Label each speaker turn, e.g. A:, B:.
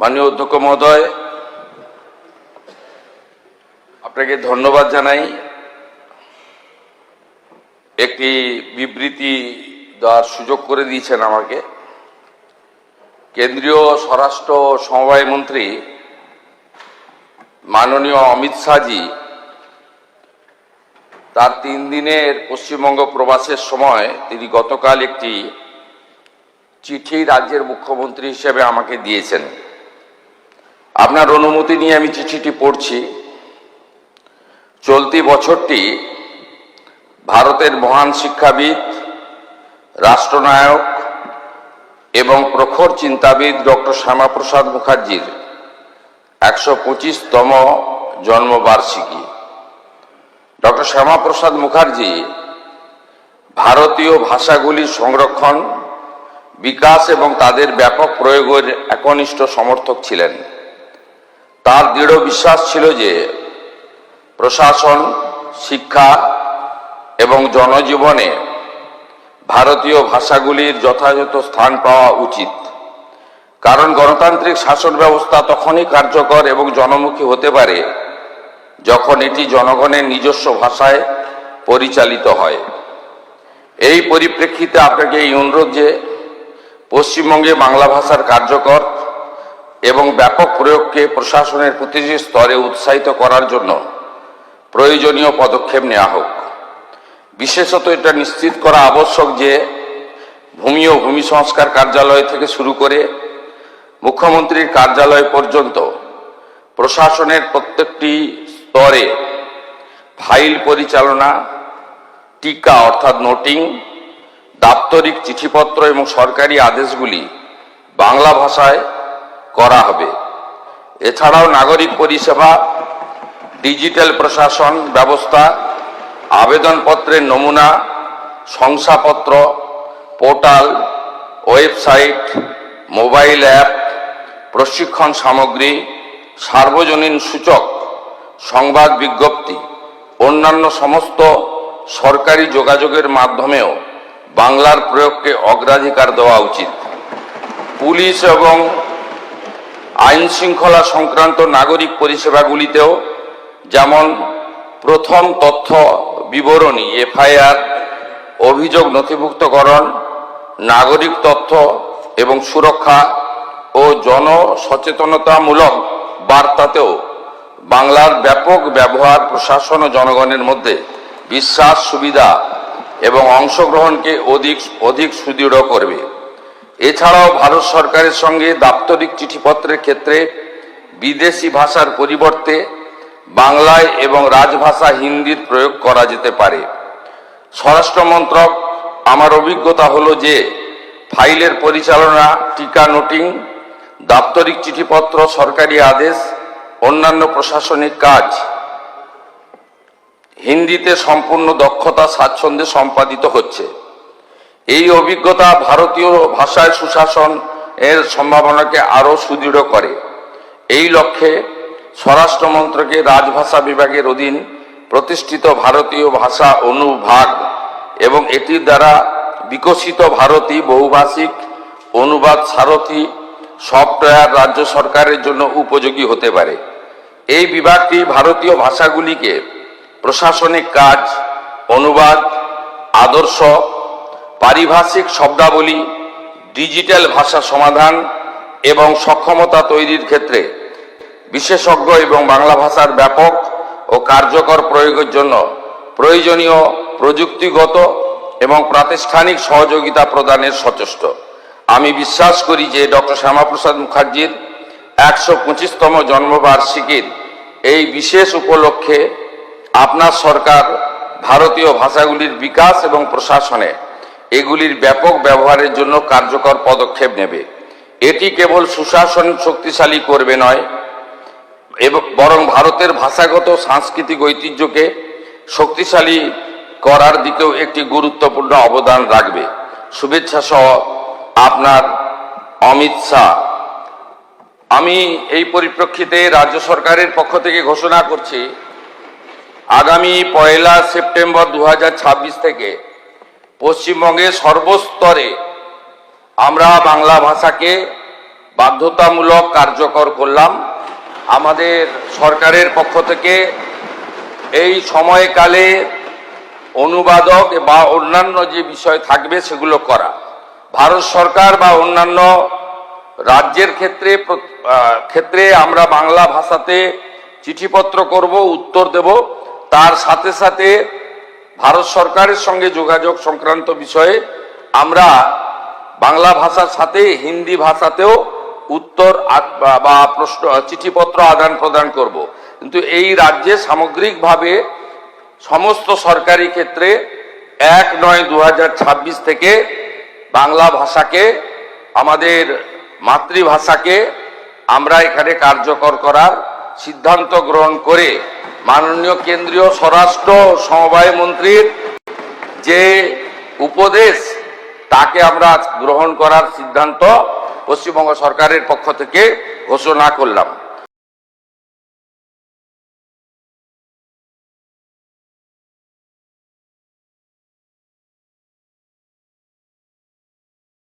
A: মাননীয় অধ্যক্ষ মহোদয়, আপনাকে ধন্যবাদ জানাই। একটি বিবৃতি দেওয়ার সুযোগ করে দিয়েছেন আমাকে। কেন্দ্রীয় স্বরাষ্ট্র সমবায় মন্ত্রী মাননীয় অমিত শাহজি তার 3 দিনের পশ্চিমবঙ্গ প্রবাসের সময় তিনি গতকাল একটি চিঠি রাজ্যের মুখ্যমন্ত্রী হিসেবে আমাকে দিয়েছেন। আপনার অনুমতি নিয়ে আমি চিঠিটি পড়ছি। চলতি বছরটি ভারতের মহান শিক্ষাবিদ, রাষ্ট্রনায়ক এবং প্রখর চিন্তাবিদ ডক্টর শ্যামাপ্রসাদ মুখার্জির 125তম জন্মবার্ষিকী। ডক্টর শ্যামাপ্রসাদ মুখার্জি ভারতীয় ভাষাগুলির সংরক্ষণ, বিকাশ এবং তাদের ব্যাপক প্রয়োগের একনিষ্ঠ সমর্থক ছিলেন। তার দৃঢ় বিশ্বাস ছিল যে প্রশাসন, শিক্ষা এবং জনজীবনে ভারতীয় ভাষাগুলির যথাযথ স্থান পাওয়া উচিত। কারণ গণতান্ত্রিক শাসন ব্যবস্থা তখনই কার্যকর এবং জনমুখী হতে পারে যখন এটি জনগণের নিজস্ব ভাষায় পরিচালিত হয়। এই পরিপ্রেক্ষিতে আপনাকে এই অনুরোধ যে পশ্চিমবঙ্গে বাংলা ভাষার কার্যকর এবং ব্যাপক প্রয়োগকে প্রশাসনের প্রতিটি স্তরে উৎসাহিত করার জন্য প্রয়োজনীয় পদক্ষেপ নেওয়া হোক। বিশেষত এটা নিশ্চিত করা আবশ্যক যে ভূমি ও ভূমি সংস্কার কার্যালয় থেকে শুরু করে মুখ্যমন্ত্রীর কার্যালয় পর্যন্ত প্রশাসনের প্রত্যেকটি স্তরে ফাইল পরিচালনা, টিকা অর্থাৎ নোটিং, দাপ্তরিক চিঠিপত্র এবং সরকারি আদেশগুলি বাংলা ভাষায় করা হবে। এছাড়াও নাগরিক পরিষেবা, ডিজিটাল প্রশাসন ব্যবস্থা, আবেদনপত্রের নমুনা, শংসাপত্র, পোর্টাল, ওয়েবসাইট, মোবাইল অ্যাপ, প্রশিক্ষণ সামগ্রী, সার্বজনীন সূচক, সংবাদ বিজ্ঞপ্তি, অন্যান্য সমস্ত সরকারি যোগাযোগের মাধ্যমেও বাংলার প্রয়োগকে অগ্রাধিকার দেওয়া উচিত। পুলিশ এবং আইন শৃঙ্খলা সংক্রান্ত নাগরিক পরিষেবাগুলিতেও যেমন প্রথম তথ্য বিবরণী, এফআইআর, অভিযোগ নথিভুক্তকরণ, নাগরিক তথ্য এবং সুরক্ষা ও জনসচেতনতামূলক বার্তাতেও বাংলার ব্যাপক ব্যবহার প্রশাসন ও জনগণের মধ্যে বিশ্বাস, সুবিধা এবং অংশগ্রহণকে অধিক সুদৃঢ় করবে। এছাড়াও ভারত সরকারের সঙ্গে দাপ্তরিক চিঠিপত্রের ক্ষেত্রে বিদেশি ভাষার পরিবর্তে বাংলায় এবং রাজভাষা হিন্দির প্রয়োগ করা যেতে পারে। স্বরাষ্ট্র মন্ত্রক, আমার অভিজ্ঞতা হলো যে ফাইলের পরিচালনা, টিকা নোটিং, দাপ্তরিক চিঠিপত্র, সরকারি আদেশ, অন্যান্য প্রশাসনিক কাজ হিন্দিতে সম্পূর্ণ দক্ষতা স্বাচ্ছন্দ্যে সম্পাদিত হচ্ছে। এই অভিজ্ঞতা ভারতীয় ভাষায় সুশাসন এর সম্ভাবনাকে আরও সুদৃঢ় করে। এই লক্ষ্যে স্বরাষ্ট্র মন্ত্রকের রাজভাষা বিভাগের অধীন প্রতিষ্ঠিত ভারতীয় ভাষা অনুভাগ এবং এটির দ্বারা বিকশিত ভারতী বহুভাষিক অনুবাদ সারথী সফটওয়্যার রাজ্য সরকারের জন্য উপযোগী হতে পারে। এই বিভাগটি ভারতীয় ভাষাগুলিকে প্রশাসনিক কাজ, অনুবাদ, আদর্শ, পারিভাষিক শব্দাবলী, ডিজিটাল ভাষা সমাধান এবং সক্ষমতা তৈরির ক্ষেত্রে বিশেষজ্ঞ এবং বাংলা ভাষার ব্যাপক ও কার্যকর প্রয়োগের জন্য প্রয়োজনীয় প্রযুক্তিগত এবং প্রাতিষ্ঠানিক সহযোগিতা প্রদানের সচেষ্ট। আমি বিশ্বাস করি যে ডক্টর শ্যামাপ্রসাদ মুখার্জির 125তম জন্মবার্ষিকীর এই বিশেষ উপলক্ষে আপনার সরকার ভারতীয় ভাষাগুলির বিকাশ এবং প্রশাসনে এগুলির ব্যাপক ব্যবহারের জন্য কার্যকর পদক্ষেপ নেবে। এটি কেবল সুশাসন শক্তিশালী করবে নয়, বরং ভারতের ভাষাগত সাংস্কৃতিক ঐতিহ্যকে শক্তিশালী করার দিকেও একটি গুরুত্বপূর্ণ অবদান রাখবে। শুভেচ্ছা সহ আপনার অমিত শাহ। আমি এই পরিপ্রেক্ষিতে রাজ্য সরকারের পক্ষ থেকে ঘোষণা করছি, আগামী 1 সেপ্টেম্বর 2026 থেকে পশ্চিমবঙ্গের সর্বস্তরে আমরা বাংলা ভাষাকে বাধ্যতামূলক কার্যকর করলাম। আমাদের সরকারের পক্ষ থেকে এই সময়কালে অনুবাদক বা অন্যান্য যে বিষয় থাকবে সেগুলো করা। ভারত সরকার বা অন্যান্য রাজ্যের ক্ষেত্রে আমরা বাংলা ভাষাতে চিঠিপত্র করব, উত্তর দেব। তার সাথে সাথে ভারত সরকারের সঙ্গে যোগাযোগ সংক্রান্ত বিষয়ে আমরা বাংলা ভাষার সাথে হিন্দি ভাষাতেও উত্তর বা প্রশ্ন চিঠিপত্র আদান প্রদান করব। কিন্তু এই রাজ্যে সামগ্রিকভাবে সমস্ত সরকারি ক্ষেত্রে 1/9/2026 থেকে বাংলা ভাষাকে, আমাদের মাতৃভাষাকে আমরা এখানে কার্যকর করার সিদ্ধান্ত গ্রহণ করে মাননীয় কেন্দ্রীয় স্বরাষ্ট্র সমবায় মন্ত্রীর যে উপদেশ তাকে আমরা গ্রহণ করার সিদ্ধান্ত পশ্চিমবঙ্গ সরকারের পক্ষ থেকে ঘোষণা করলাম।